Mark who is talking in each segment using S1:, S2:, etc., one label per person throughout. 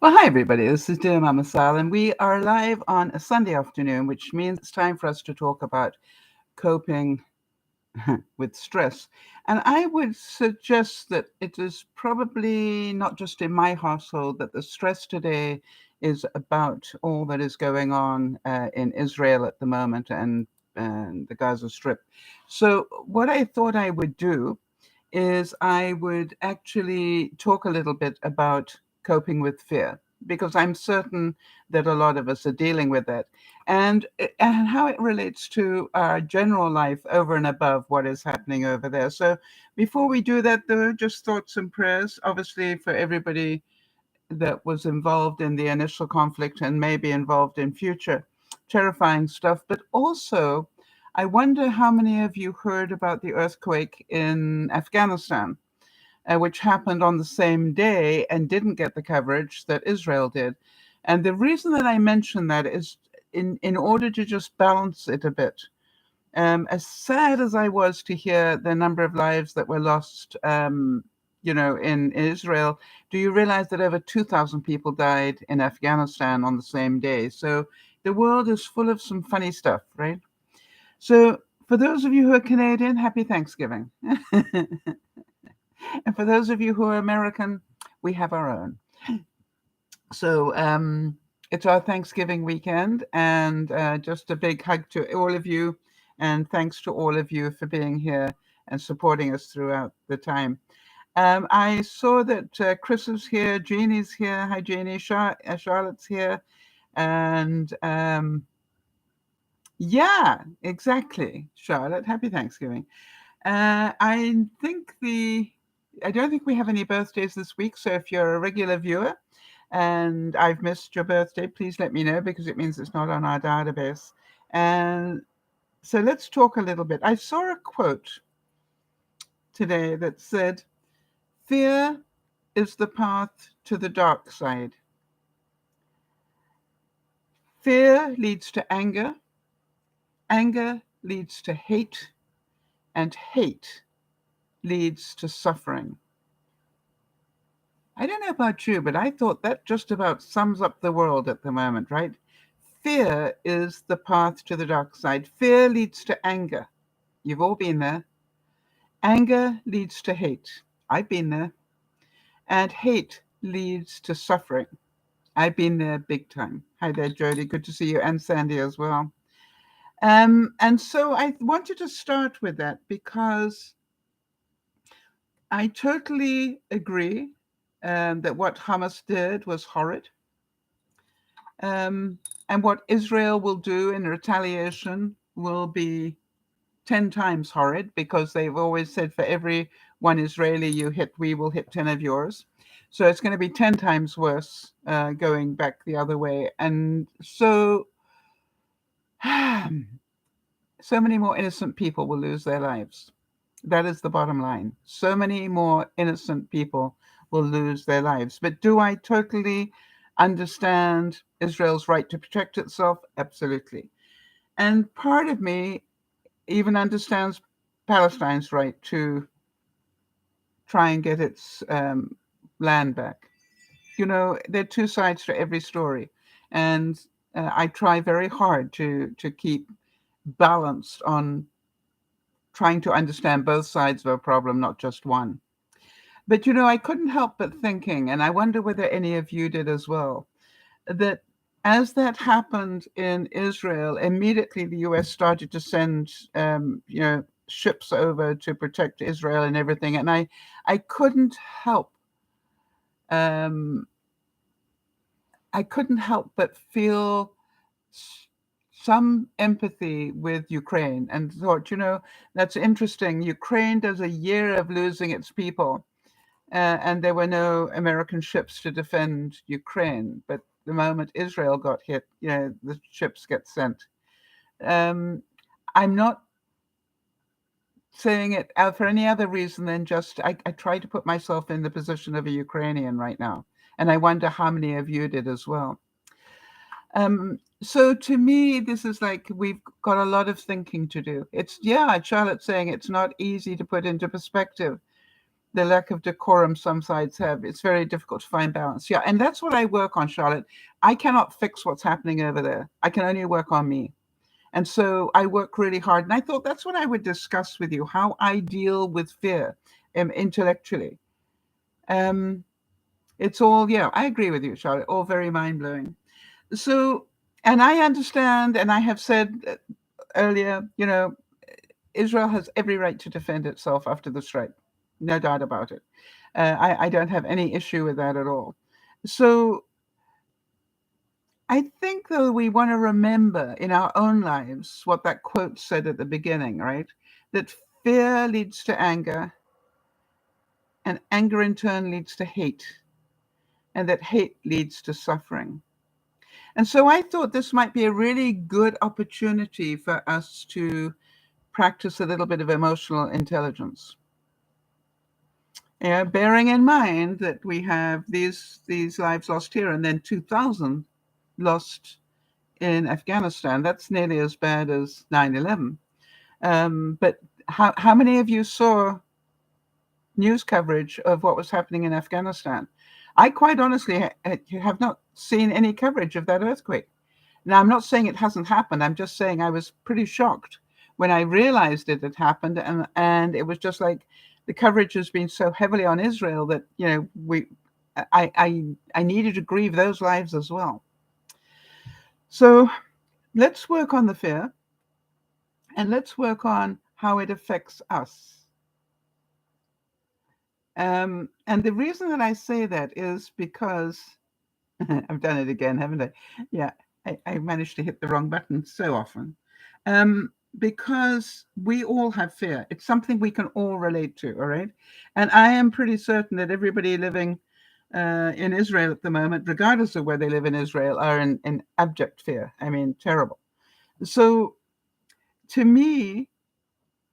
S1: Well, hi, everybody. This is DearMamaSal, and we are live on a Sunday afternoon, which means it's time for us to talk about coping with stress. And I would suggest that it is probably not just in my household that the stress today is about all that is going on in Israel at the moment and the Gaza Strip. So, what I thought I would do is I would actually talk a little bit about coping with fear because I'm certain that a lot of us are dealing with it and how it relates to our general life over and above what is happening over there. So before we do that though, just thoughts and prayers obviously for everybody that was involved in the initial conflict and may be involved in future terrifying stuff. But also, I wonder how many of you heard about the earthquake in Afghanistan, which happened on the same day and didn't get the coverage that Israel did. And the reason that I mention that is in order to just balance it a bit. As sad as I was to hear the number of lives that were lost, in Israel, do you realize that over 2,000 people died in Afghanistan on the same day? So the world is full of some funny stuff, right? So for those of you who are Canadian, happy Thanksgiving. And for those of you who are American, we have our own. So it's our Thanksgiving weekend, and just a big hug to all of you, and thanks to all of you for being here and supporting us throughout the time. I saw that Chris is here, Jeannie's here. Hi, Jeannie. Charlotte's here, and yeah, exactly, Charlotte. Happy Thanksgiving. I think I don't think we have any birthdays this week. So if you're a regular viewer and I've missed your birthday, please let me know because it means it's not on our database. And so let's talk a little bit. I saw a quote today that said, "Fear is the path to the dark side. Fear leads to anger. Anger leads to hate. And hate leads to suffering." I don't know about you, but I thought that just about sums up the world at the moment, right? Fear is the path to the dark side. Fear leads to anger. You've all been there. Anger leads to hate. I've been there. And hate leads to suffering. I've been there big time. Hi there, Jody. Good to see you. And Sandy as well. And so I wanted to start with that because I totally agree that what Hamas did was horrid. Um, and what Israel will do in retaliation will be 10 times horrid because they've always said for every one Israeli you hit, we will hit 10 of yours. So it's going to be 10 times worse going back the other way. And so, so many more innocent people will lose their lives. That is the bottom line. So many more innocent people will lose their lives. But do I totally understand Israel's right to protect itself? Absolutely. And part of me even understands Palestine's right to try and get its land back. You know, there are two sides to every story. And I try very hard to keep balanced on trying to understand both sides of a problem, not just one. But you know, I couldn't help but thinking, and I wonder whether any of you did as well, that as that happened in Israel, immediately the US started to send, ships over to protect Israel and everything. And I couldn't help, um, I couldn't help but feel some empathy with Ukraine and thought, that's interesting. Ukraine does a year of losing its people and there were no American ships to defend Ukraine. But the moment Israel got hit, the ships get sent. Um, I'm not saying it out for any other reason than just I try to put myself in the position of a Ukrainian right now, and I wonder how many of you did as well. So to me, this is like we've got a lot of thinking to do. It's Charlotte's saying it's not easy to put into perspective. the lack of decorum some sides have. It's very difficult to find balance. Yeah, and that's what I work on, Charlotte. I cannot fix what's happening over there. I can only work on me. And so I work really hard. And I thought that's what I would discuss with you, how I deal with fear intellectually. It's all, yeah, I agree with you, Charlotte, all very mind-blowing. So, and I understand, and I have said earlier, Israel has every right to defend itself after the strike. No doubt about it. I don't have any issue with that at all. So I think, though, we want to remember in our own lives what that quote said at the beginning, right? That fear leads to anger, and anger in turn leads to hate, and that hate leads to suffering. And so I thought this might be a really good opportunity for us to practice a little bit of emotional intelligence. Yeah, bearing in mind that we have these lives lost here and then 2,000 lost in Afghanistan. That's nearly as bad as 9/11. But how many of you saw news coverage of what was happening in Afghanistan? I quite honestly have not seen any coverage of that earthquake. Now, I'm not saying it hasn't happened. I'm just saying I was pretty shocked when I realized it had happened. And it was just like the coverage has been so heavily on Israel that, I needed to grieve those lives as well. So let's work on the fear, and let's work on how it affects us. And the reason that I say that is because I've done it again, haven't I? Yeah, I managed to hit the wrong button so often. Because we all have fear. It's something we can all relate to, all right? And I am pretty certain that everybody living in Israel at the moment, regardless of where they live in Israel, are in abject fear. I mean, terrible. So to me,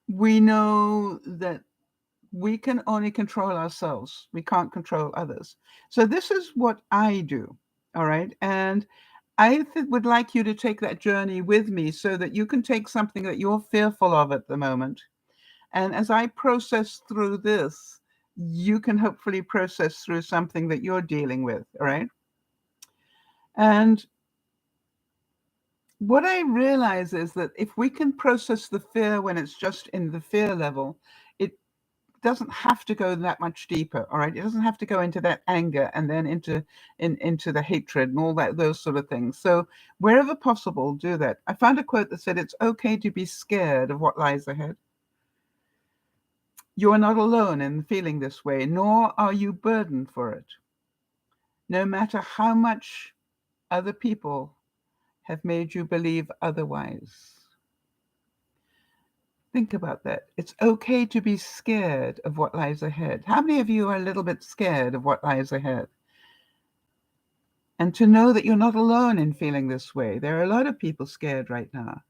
S1: we know that we can only control ourselves. We can't control others. So this is what I do, all right? And I would like you to take that journey with me so that you can take something that you're fearful of at the moment. And as I process through this, you can hopefully process through something that you're dealing with, all right? And what I realize is that if we can process the fear when it's just in the fear level, it doesn't have to go that much deeper, all right? It doesn't have to go into that anger and then into the hatred and all that, those sort of things. So wherever possible, do that. I found a quote that said, it's okay to be scared of what lies ahead. You are not alone in feeling this way, nor are you burdened for it. No matter how much other people have made you believe otherwise. Think about that. It's okay to be scared of what lies ahead. How many of you are a little bit scared of what lies ahead? And to know that you're not alone in feeling this way. There are a lot of people scared right now.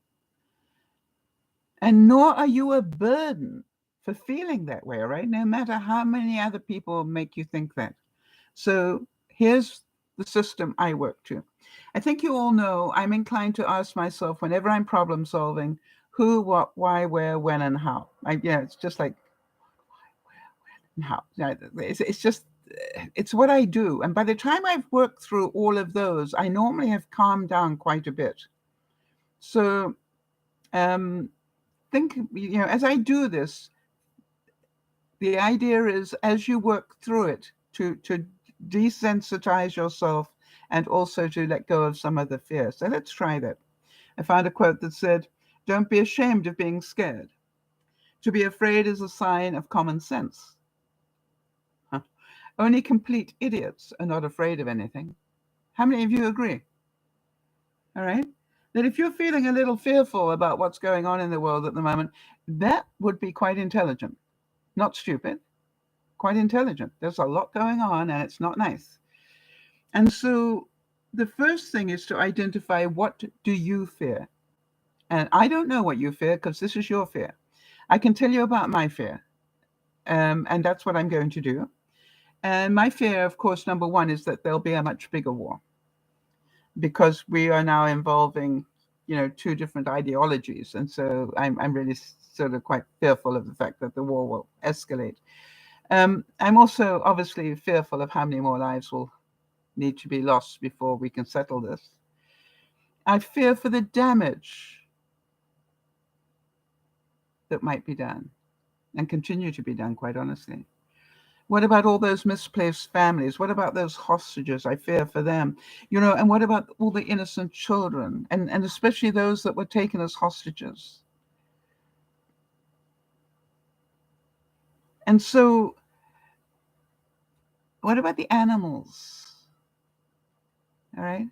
S1: And nor are you a burden for feeling that way, right? No matter how many other people make you think that. So here's the system I work to. I think you all know I'm inclined to ask myself whenever I'm problem solving, who, what, why, where, when, and how. It's just like, how. It's just, it's what I do. And by the time I've worked through all of those, I normally have calmed down quite a bit. So think, as I do this, the idea is as you work through it to desensitize yourself and also to let go of some of the fear. So let's try that. I found a quote that said, don't be ashamed of being scared. To be afraid is a sign of common sense. Huh. Only complete idiots are not afraid of anything. How many of you agree? All right. That if you're feeling a little fearful about what's going on in the world at the moment, that would be quite intelligent. Not stupid, quite intelligent. There's a lot going on and it's not nice. And so the first thing is to identify, what do you fear? And I don't know what you fear because this is your fear. I can tell you about my fear. And that's what I'm going to do. And my fear, of course, number one, is that there'll be a much bigger war because we are now involving, two different ideologies. And so I'm really sort of quite fearful of the fact that the war will escalate. I'm also obviously fearful of how many more lives will need to be lost before we can settle this. I fear for the damage that might be done and continue to be done, quite honestly. What about all those misplaced families? What about those hostages? I fear for them. And what about all the innocent children, and especially those that were taken as hostages? And so, what about the animals? All right.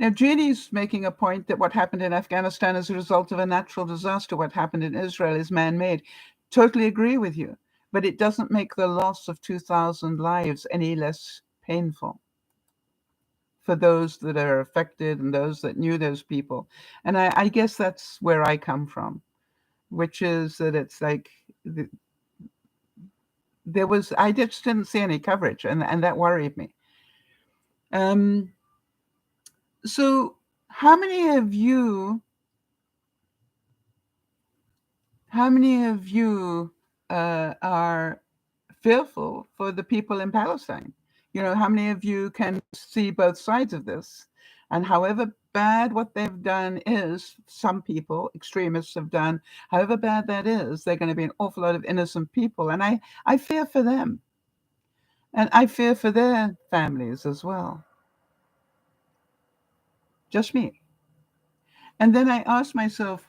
S1: Now, Jeannie's making a point that what happened in Afghanistan is a result of a natural disaster. What happened in Israel is man-made. Totally agree with you. But it doesn't make the loss of 2,000 lives any less painful for those that are affected and those that knew those people. And I guess that's where I come from, which is that it's like I just didn't see any coverage, and that worried me. Um, so how many of you are fearful for the people in Palestine? How many of you can see both sides of this? And however bad what they've done is, some people, extremists have done, however bad that is, they're going to be an awful lot of innocent people. And I fear for them. And I fear for their families as well. Just me. And then I ask myself,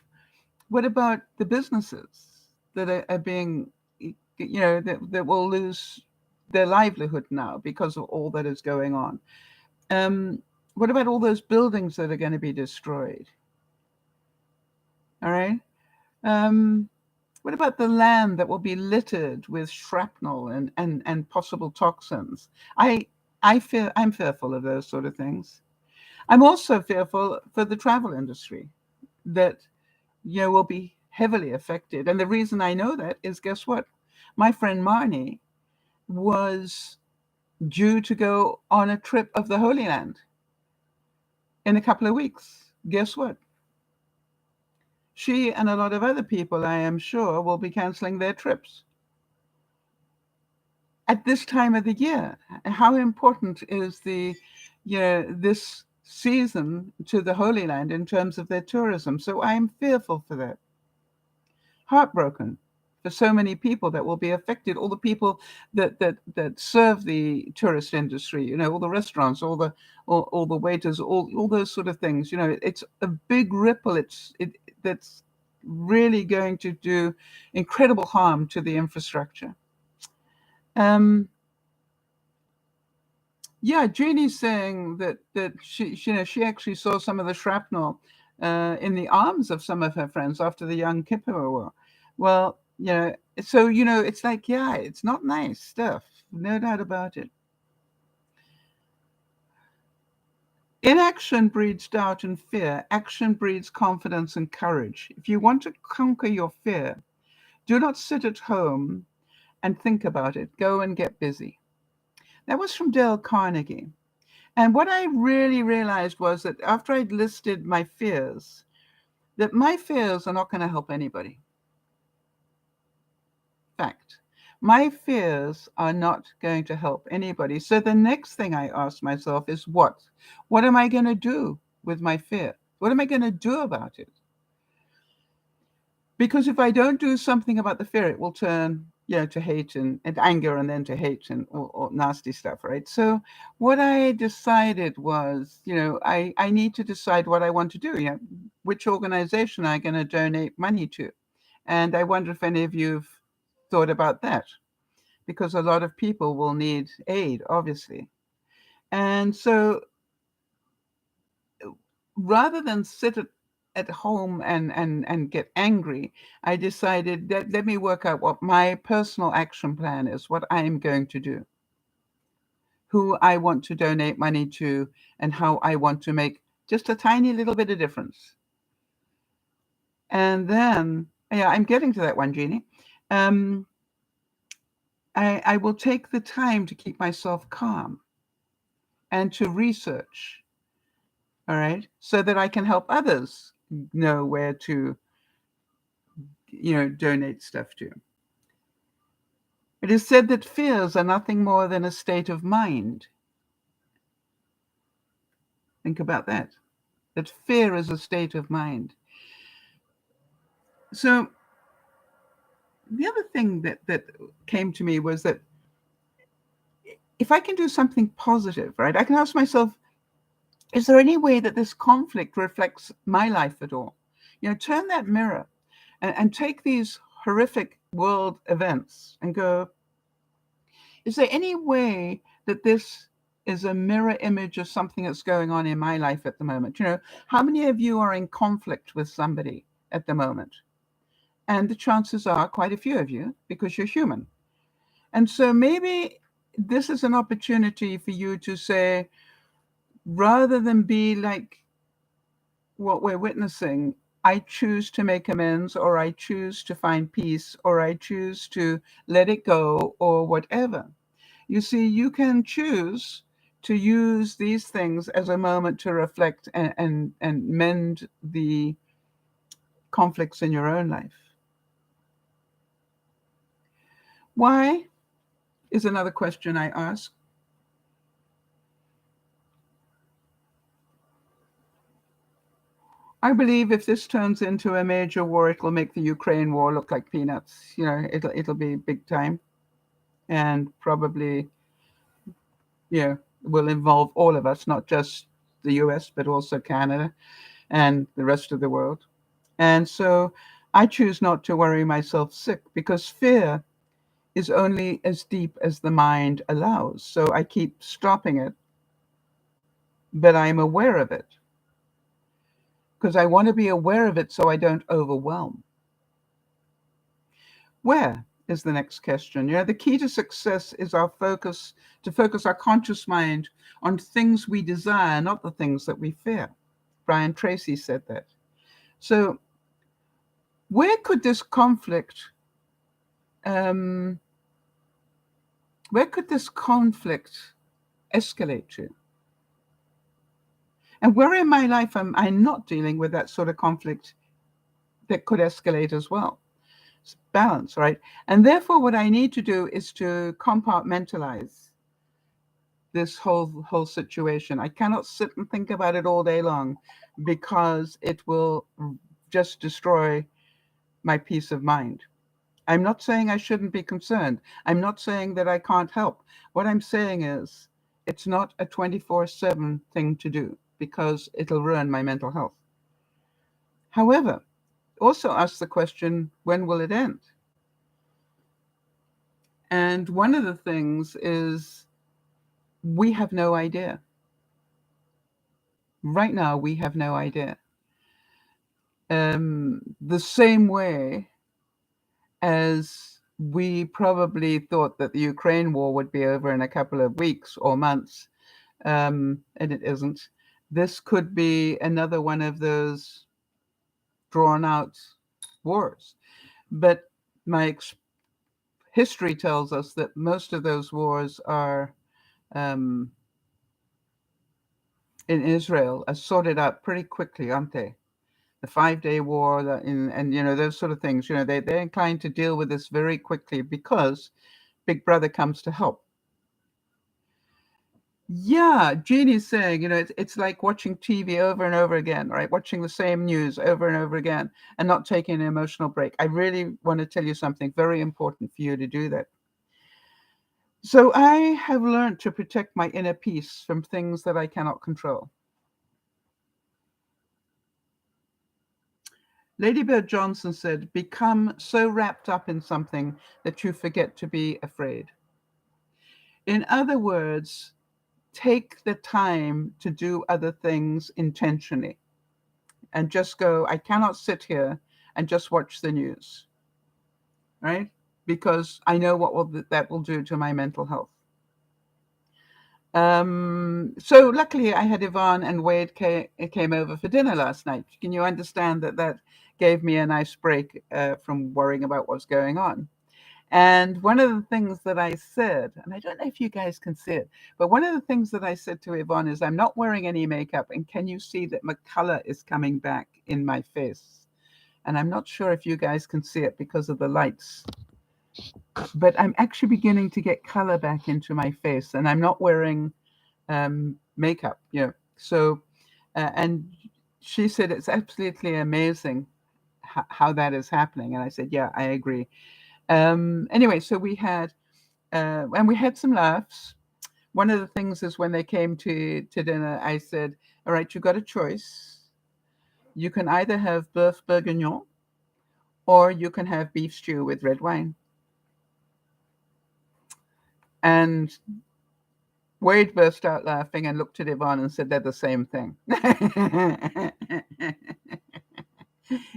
S1: what about the businesses that are being, that will lose their livelihood now because of all that is going on? What about all those buildings that are going to be destroyed? All right. What about the land that will be littered with shrapnel and possible toxins? I'm fearful of those sort of things. I'm also fearful for the travel industry that will be heavily affected. And the reason I know that is, guess what? My friend Marnie was due to go on a trip of the Holy Land in a couple of weeks. Guess what? She and a lot of other people, I am sure, will be canceling their trips at this time of the year. How important is this season to the Holy Land in terms of their tourism? So I am fearful for that. Heartbroken for so many people that will be affected. All the people that serve the tourist industry, all the restaurants, all the waiters, all those sort of things. It's a big ripple. That's really going to do incredible harm to the infrastructure. Yeah, Jeannie's saying that she actually saw some of the shrapnel in the arms of some of her friends after the Yom Kippur War. Well, so it's like, yeah, it's not nice stuff, no doubt about it. Inaction breeds doubt and fear. Action breeds confidence and courage. If you want to conquer your fear, do not sit at home and think about it. Go and get busy. That was from Dale Carnegie. And what I really realized was that after I'd listed my fears, that my fears are not going to help anybody. Fact. My fears are not going to help anybody. So the next thing I ask myself is what? What am I going to do with my fear? What am I going to do about it? Because if I don't do something about the fear, it will turn, to hate and anger, and then to hate and or nasty stuff, right? So what I decided was, I need to decide what I want to do. Which organization am I going to donate money to? And I wonder if any of you've thought about that, because a lot of people will need aid, obviously. And so rather than sit at home and get angry, I decided that let me work out what my personal action plan is, what I'm going to do, who I want to donate money to, and how I want to make just a tiny little bit of difference. And then, yeah, I'm getting to that one, Jeannie. I will take the time to keep myself calm and to research, all right, so that I can help others know where to donate stuff to. It is said that fears are nothing more than a state of mind. Think about that. That fear is a state of mind. So the other thing that came to me was that if I can do something positive, right, I can ask myself, is there any way that this conflict reflects my life at all? Turn that mirror and take these horrific world events and go, is there any way that this is a mirror image of something that's going on in my life at the moment? How many of you are in conflict with somebody at the moment? And the chances are quite a few of you, because you're human. And so maybe this is an opportunity for you to say, rather than be like what we're witnessing, I choose to make amends, or I choose to find peace, or I choose to let it go, or whatever. You see, you can choose to use these things as a moment to reflect and mend the conflicts in your own life. Why is another question I ask. I believe if this turns into a major war, it will make the Ukraine war look like peanuts. It'll be big time, and probably, will involve all of us, not just the US, but also Canada and the rest of the world. And so I choose not to worry myself sick, because fear is only as deep as the mind allows. So I keep stopping it, but I'm aware of it, because I want to be aware of it so I don't overwhelm. Where is the next question? The key to success is to focus our conscious mind on things we desire, not the things that we fear. Brian Tracy said that. So where could this conflict, escalate to? And where in my life am I not dealing with that sort of conflict that could escalate as well? It's balance, right? And therefore, what I need to do is to compartmentalize this whole situation. I cannot sit and think about it all day long, because it will just destroy my peace of mind. I'm not saying I shouldn't be concerned. I'm not saying that I can't help. What I'm saying is it's not a 24/7 thing to do, because it'll ruin my mental health. However, also ask the question, when will it end? And one of the things is, we have no idea. Right now, we have no idea. The same way as we probably thought that the Ukraine war would be over in a couple of weeks or months, and it isn't. This could be another one of those drawn out wars. But my history tells us that most of those wars are in Israel are sorted out pretty quickly, aren't they? The 5-day war, and those sort of things. They're inclined to deal with this very quickly, because Big Brother comes to help. Yeah, Jeannie's saying, it's like watching TV over and over again, right? Watching the same news over and over again and not taking an emotional break. I really want to tell you something very important for you to do that. So I have learned to protect my inner peace from things that I cannot control. Lady Bird Johnson said, become so wrapped up in something that you forget to be afraid. In other words, take the time to do other things intentionally, and just go, I cannot sit here and just watch the news, right? Because I know what that will do to my mental health. So luckily I had Yvonne and Wade came over for dinner last night. Can you understand that gave me a nice break from worrying about what's going on? And one of the things that I said, and I don't know if you guys can see it, but one of the things that I said to Yvonne is, I'm not wearing any makeup, and can you see that my color is coming back in my face? And I'm not sure if you guys can see it because of the lights, but I'm actually beginning to get color back into my face, and I'm not wearing makeup, So, and she said it's absolutely amazing how that is happening. And I said, yeah, I agree. Anyway, so and we had some laughs. One of the things is when they came to dinner, I said, all right, you got a choice. You can either have bœuf bourguignon or you can have beef stew with red wine. And Wade burst out laughing and looked at Yvonne and said they're the same thing.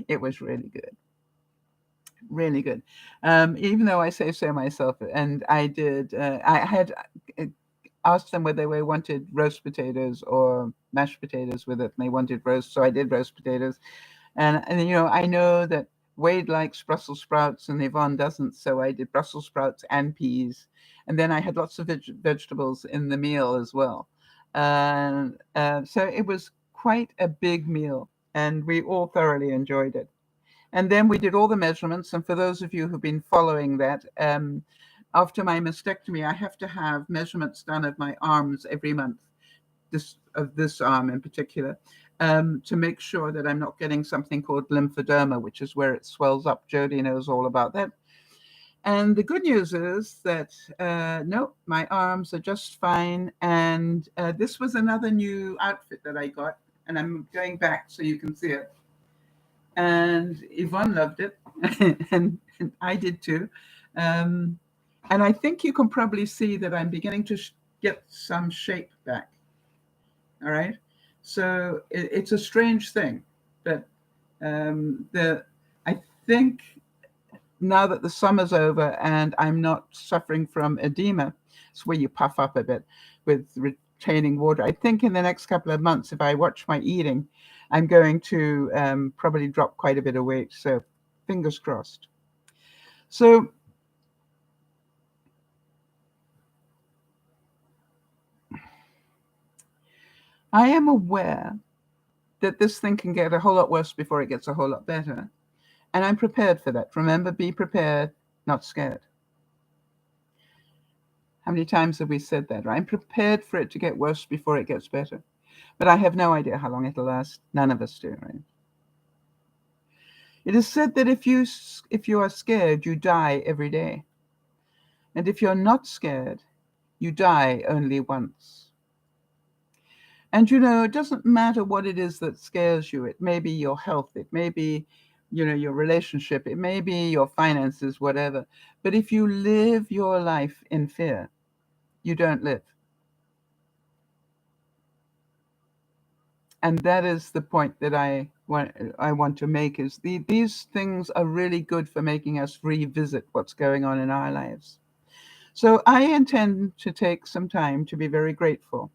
S1: It was really good. Really good. Even though I say so myself, and I did, I had asked them whether they wanted roast potatoes or mashed potatoes with it, and they wanted roast, so I did roast potatoes. And I know that Wade likes Brussels sprouts and Yvonne doesn't, so I did Brussels sprouts and peas. And then I had lots of vegetables in the meal as well. So it was quite a big meal, and we all thoroughly enjoyed it. And then we did all the measurements. And for those of you who've been following that, after my mastectomy, I have to have measurements done of my arms every month, of this arm in particular, to make sure that I'm not getting something called lymphoderma, which is where it swells up. Jodie knows all about that. And the good news is that, no, my arms are just fine. And this was another new outfit that I got. And I'm going back so you can see it. And Yvonne loved it. and I did too. And I think you can probably see that I'm beginning to get some shape back. All right. So it's a strange thing. But I think now that the summer's over and I'm not suffering from edema, it's where you puff up a bit with retaining water. I think in the next couple of months, if I watch my eating, I'm going to probably drop quite a bit of weight. So fingers crossed. So I am aware that this thing can get a whole lot worse before it gets a whole lot better. And I'm prepared for that. Remember, be prepared, not scared. How many times have we said that? I'm prepared for it to get worse before it gets better. But I have no idea how long it'll last. None of us do, right? It is said that if you are scared, you die every day. And if you're not scared, you die only once. And it doesn't matter what it is that scares you. It may be your health. It may be, your relationship. It may be your finances, whatever. But if you live your life in fear, you don't live. And that is the point that I want to make, is these things are really good for making us revisit what's going on in our lives. So I intend to take some time to be very grateful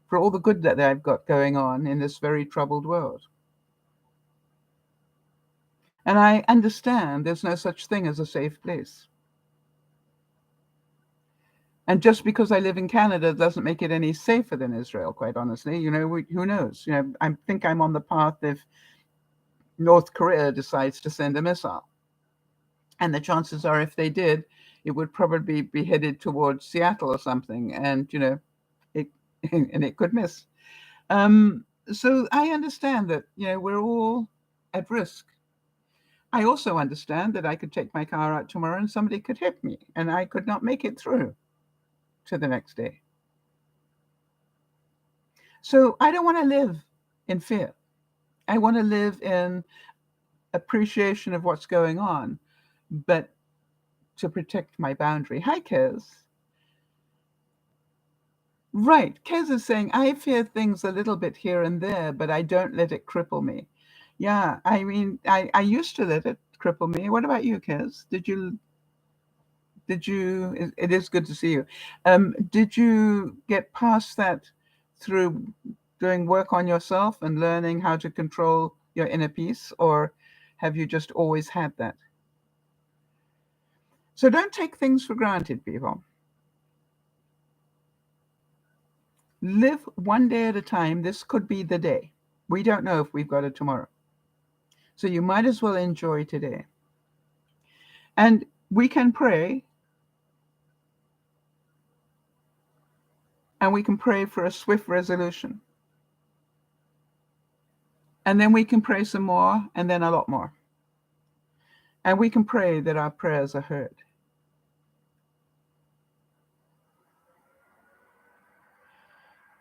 S1: for all the good that I've got going on in this very troubled world. And I understand there's no such thing as a safe place. And just because I live in Canada doesn't make it any safer than Israel, quite honestly. Who knows? I think I'm on the path if North Korea decides to send a missile. And the chances are, if they did, it would probably be headed towards Seattle or something. And, it and it could miss. So I understand that, we're all at risk. I also understand that I could take my car out tomorrow and somebody could hit me and I could not make it through to the next day. So I don't want to live in fear. I want to live in appreciation of what's going on, but to protect my boundary. Hi, Kez. Right. Kez is saying, I fear things a little bit here and there, but I don't let it cripple me. Yeah, I mean, I used to let it cripple me. What about you, Kez? It is good to see you. Did you get past that through doing work on yourself and learning how to control your inner peace, or have you just always had that? So don't take things for granted, people. Live one day at a time. This could be the day. We don't know if we've got it tomorrow. So you might as well enjoy today. And we can pray, and we can pray for a swift resolution. And then we can pray some more, and then a lot more. And we can pray that our prayers are heard.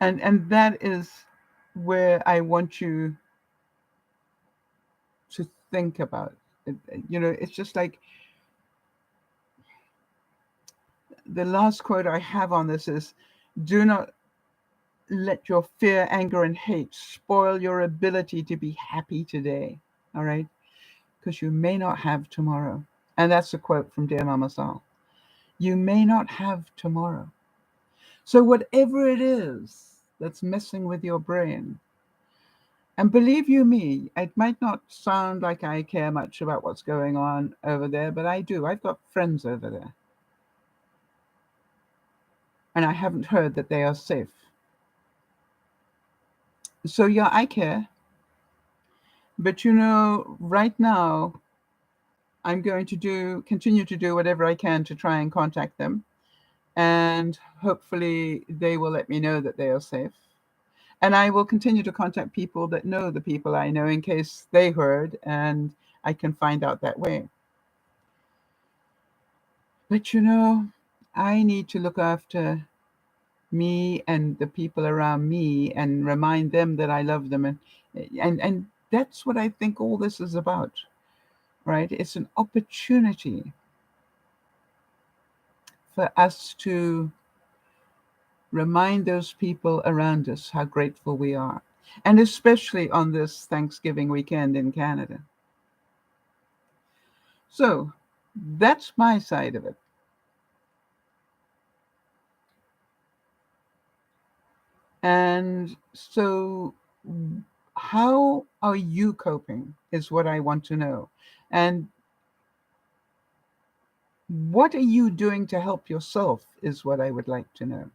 S1: And that is where I want you to think about it. It's just like the last quote I have on this is, do not let your fear, anger, and hate spoil your ability to be happy today. All right? Because you may not have tomorrow. And that's a quote from DearMamaSal. You may not have tomorrow. So whatever it is that's messing with your brain, and believe you me, it might not sound like I care much about what's going on over there, but I do. I've got friends over there. And I haven't heard that they are safe. So yeah, I care. But right now, I'm going to continue to do whatever I can to try and contact them. And hopefully they will let me know that they are safe. And I will continue to contact people that know the people I know in case they heard, and I can find out that way. But I need to look after me and the people around me and remind them that I love them. And that's what I think all this is about, right? It's an opportunity for us to remind those people around us how grateful we are. And especially on this Thanksgiving weekend in Canada. So that's my side of it. And so, how are you coping is what I want to know. And what are you doing to help yourself is what I would like to know.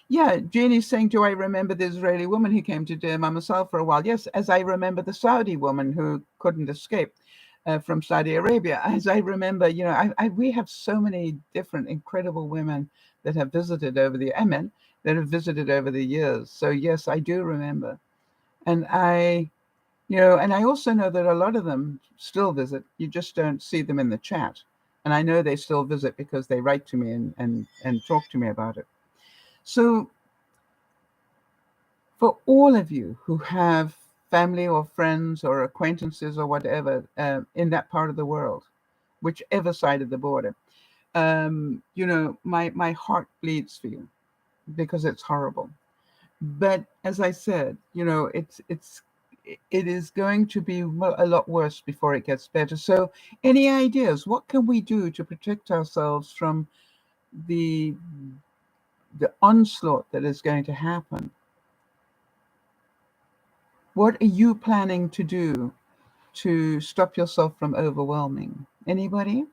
S1: Yeah, Jeannie's saying, do I remember the Israeli woman who came to DearMamaSal for a while? Yes, as I remember the Saudi woman who couldn't escape from Saudi Arabia. As I remember, we have so many different incredible women that have visited over the, men that have visited over the years. So yes, I do remember. And and I also know that a lot of them still visit. You just don't see them in the chat. And I know they still visit because they write to me and talk to me about it. So for all of you who have family or friends or acquaintances or whatever in that part of the world, whichever side of the border, my heart bleeds for you because it's horrible. But as I said, it is going to be a lot worse before it gets better. So any ideas? What can we do to protect ourselves from the onslaught that is going to happen? What are you planning to do to stop yourself from overwhelming? Anybody?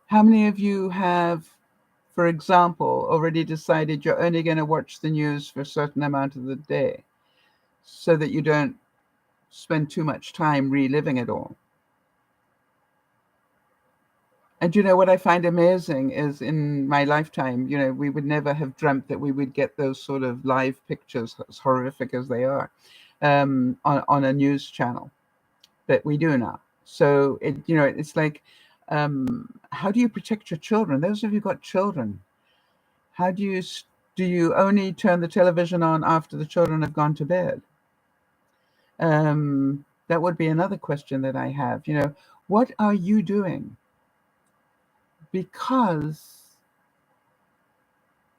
S1: How many of you have, for example, already decided you're only going to watch the news for a certain amount of the day so that you don't spend too much time reliving it all? And what I find amazing is in my lifetime, we would never have dreamt that we would get those sort of live pictures, as horrific as they are, on a news channel. But we do now. So it's like, how do you protect your children? Those of you who got children, how do you only turn the television on after the children have gone to bed? That would be another question that I have. What are you doing? Because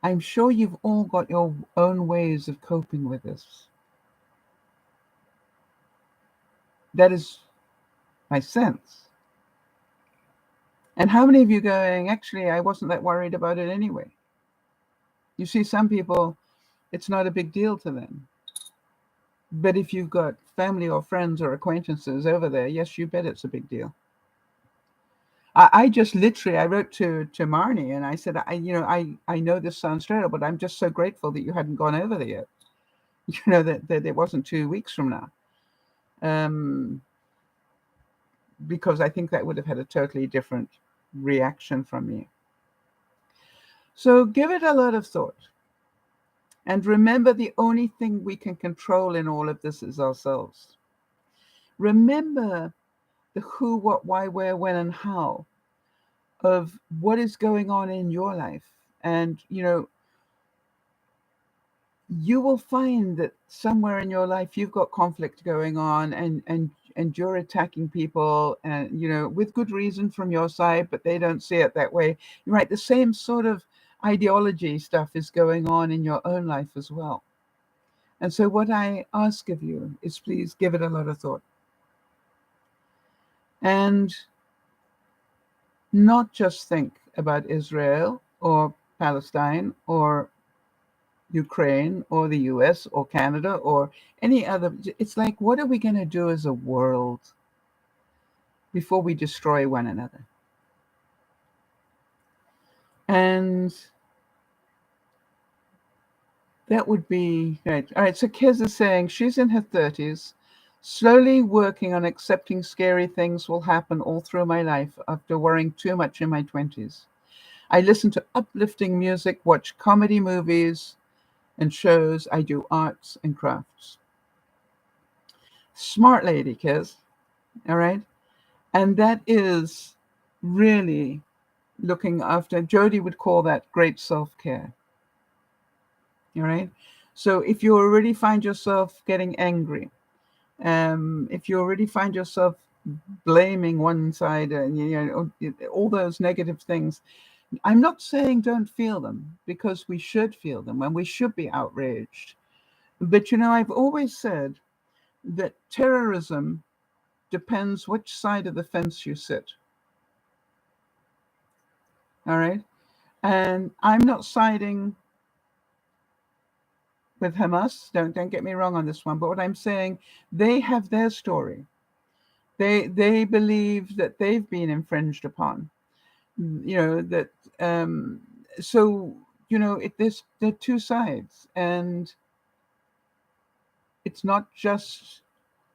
S1: I'm sure you've all got your own ways of coping with this. That is my sense. And how many of you going, actually, I wasn't that worried about it anyway? You see, some people, it's not a big deal to them. But if you've got family or friends or acquaintances over there, yes, you bet it's a big deal. I just literally, I wrote to Marnie and I said, I know this sounds terrible, but I'm just so grateful that you hadn't gone over there yet. that it wasn't 2 weeks from now. Um, because I think that would have had a totally different reaction from you. So give it a lot of thought. And remember, the only thing we can control in all of this is ourselves. Remember the who, what, why, where, when, and how of what is going on in your life. And, you will find that somewhere in your life you've got conflict going on, and you're attacking people, and with good reason from your side, but they don't see it that way. Right, the same sort of ideology stuff is going on in your own life as well. And so what I ask of you is, please give it a lot of thought, and not just think about Israel or Palestine or Ukraine or the US or Canada or any other. It's like, what are we going to do as a world before we destroy one another? And that would be right. All right. So Kez is saying she's in her 30s, slowly working on accepting scary things will happen all through my life after worrying too much in my 20s. I listen to uplifting music, watch comedy movies and shows. I do arts and crafts. Smart lady, Kez. All right. And that is really looking after. Jody would call that great self-care. All right. So if you already find yourself getting angry, if you already find yourself blaming one side, and all those negative things, I'm not saying don't feel them, because we should feel them and we should be outraged. But I've always said that terrorism depends which side of the fence you sit. All right. And I'm not siding with Hamas. Don't get me wrong on this one. But what I'm saying, they have their story. They believe that they've been infringed upon. That so there are two sides, and it's not just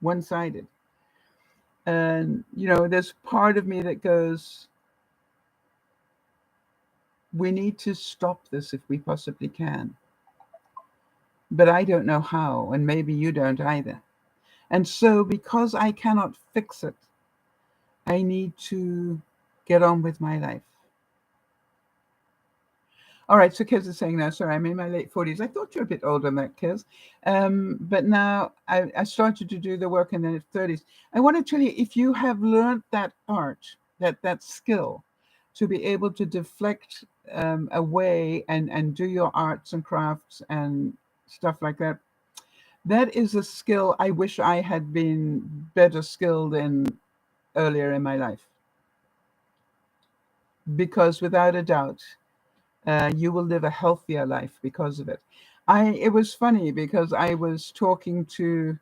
S1: one-sided. And there's part of me that goes, we need to stop this if we possibly can. But I don't know how, and maybe you don't either. And so, because I cannot fix it, I need to get on with my life. All right, so Kez is saying now, sorry, I'm in my late 40s. I thought you were a bit older than that, Kez. But now I started to do the work in the 30s. I want to tell you, if you have learned that art, that skill, to be able to deflect away and do your arts and crafts and stuff like that, that is a skill I wish I had been better skilled in earlier in my life. Because without a doubt, you will live a healthier life because of it. It was funny because I was talking to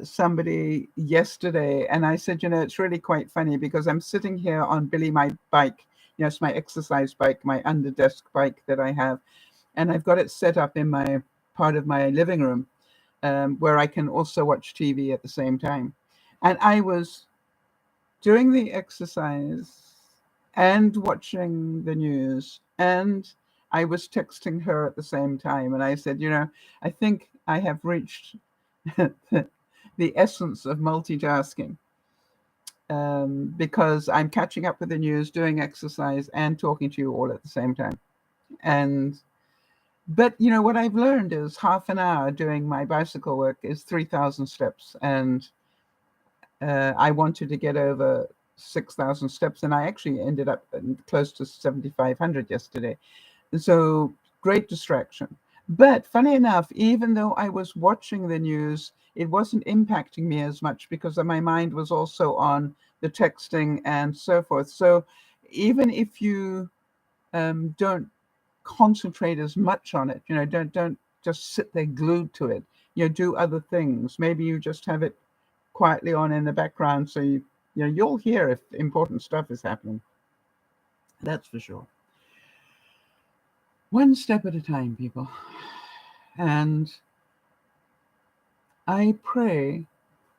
S1: somebody yesterday, and I said, it's really quite funny because I'm sitting here on Billy, my bike. It's my exercise bike, my under desk bike that I have, and I've got it set up in my part of my living room, where I can also watch TV at the same time. And I was doing the exercise and watching the news, and I was texting her at the same time. And I said, I think I have reached the essence of multitasking, because I'm catching up with the news, doing exercise, and talking to you all at the same time. But what I've learned is half an hour doing my bicycle work is 3,000 steps. And I wanted to get over 6,000 steps, and I actually ended up close to 7,500 yesterday. So great distraction. But funny enough, even though I was watching the news, it wasn't impacting me as much because my mind was also on the texting and so forth. So even if you don't concentrate as much on it, don't just sit there glued to it, do other things. Maybe you just have it quietly on in the background, so you'll hear if important stuff is happening. That's for sure. One step at a time, people. And I pray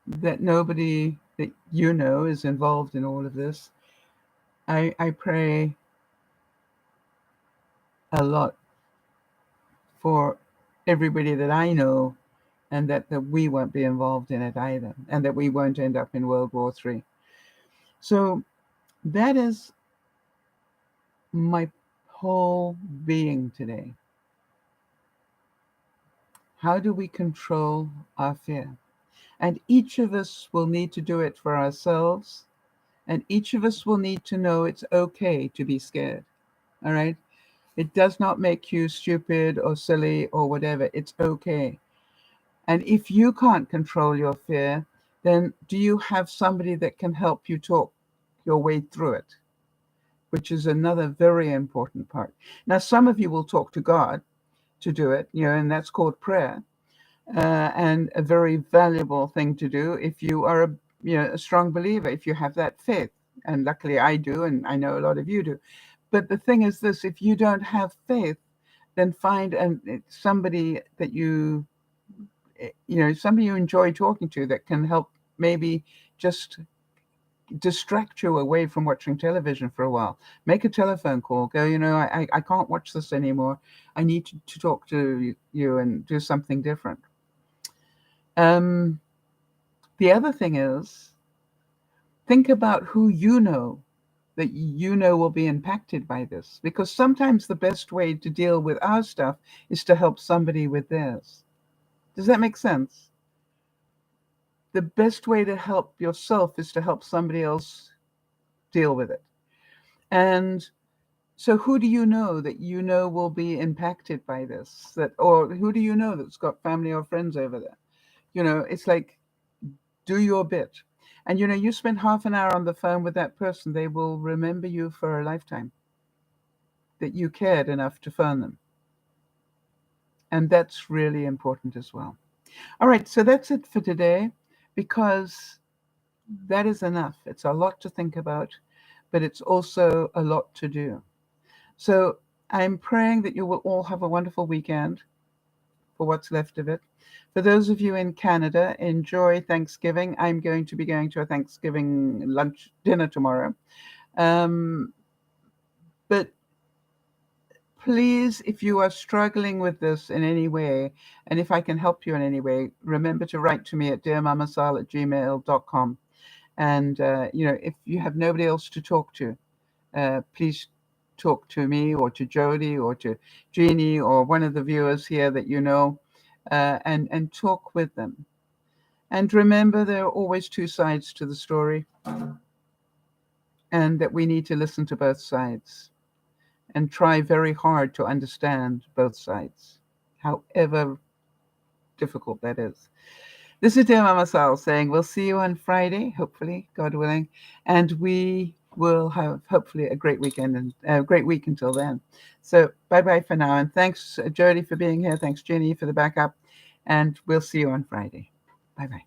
S1: that nobody that you know is involved in all of this. I pray a lot for everybody that I know, and that we won't be involved in it either, and that we won't end up in World War III. So that is my whole being today. How do we control our fear? And each of us will need to do it for ourselves, and each of us will need to know it's okay to be scared. All right? It does not make you stupid or silly or whatever. It's okay. And if you can't control your fear, then do you have somebody that can help you talk your way through it? Which is another very important part. Now, some of you will talk to God to do it, and that's called prayer, and a very valuable thing to do if you are a strong believer, if you have that faith. And luckily I do, and I know a lot of you do. But the thing is this: if you don't have faith, then find somebody that somebody you enjoy talking to that can help maybe just distract you away from watching television for a while. Make a telephone call. Go, I can't watch this anymore. I need to talk to you and do something different. The other thing is, think about who you know that will be impacted by this, because sometimes the best way to deal with our stuff is to help somebody with theirs. Does that make sense? The best way to help yourself is to help somebody else deal with it. And so who do you know that will be impacted by this? Or who do you know that's got family or friends over there? It's like, do your bit. And you spend half an hour on the phone with that person, they will remember you for a lifetime, that you cared enough to phone them. And that's really important as well. All right, so that's it for today, because that is enough. It's a lot to think about, but it's also a lot to do. So I'm praying that you will all have a wonderful weekend, for what's left of it. For those of you in Canada, enjoy Thanksgiving. I'm going to be going to a Thanksgiving dinner tomorrow. But please, if you are struggling with this in any way, and if I can help you in any way, remember to write to me at DearMamaSal@gmail.com. And, if you have nobody else to talk to, please talk to me or to Jody or to Jeannie or one of the viewers here that and talk with them. And remember, there are always two sides to the story, and that we need to listen to both sides and try very hard to understand both sides, however difficult that is. This is DearMamaSal saying we'll see you on Friday, hopefully, God willing, and we will have hopefully a great weekend and a great week until then. So bye-bye for now, and thanks, Jody, for being here. Thanks, Jenny, for the backup, and we'll see you on Friday. Bye-bye.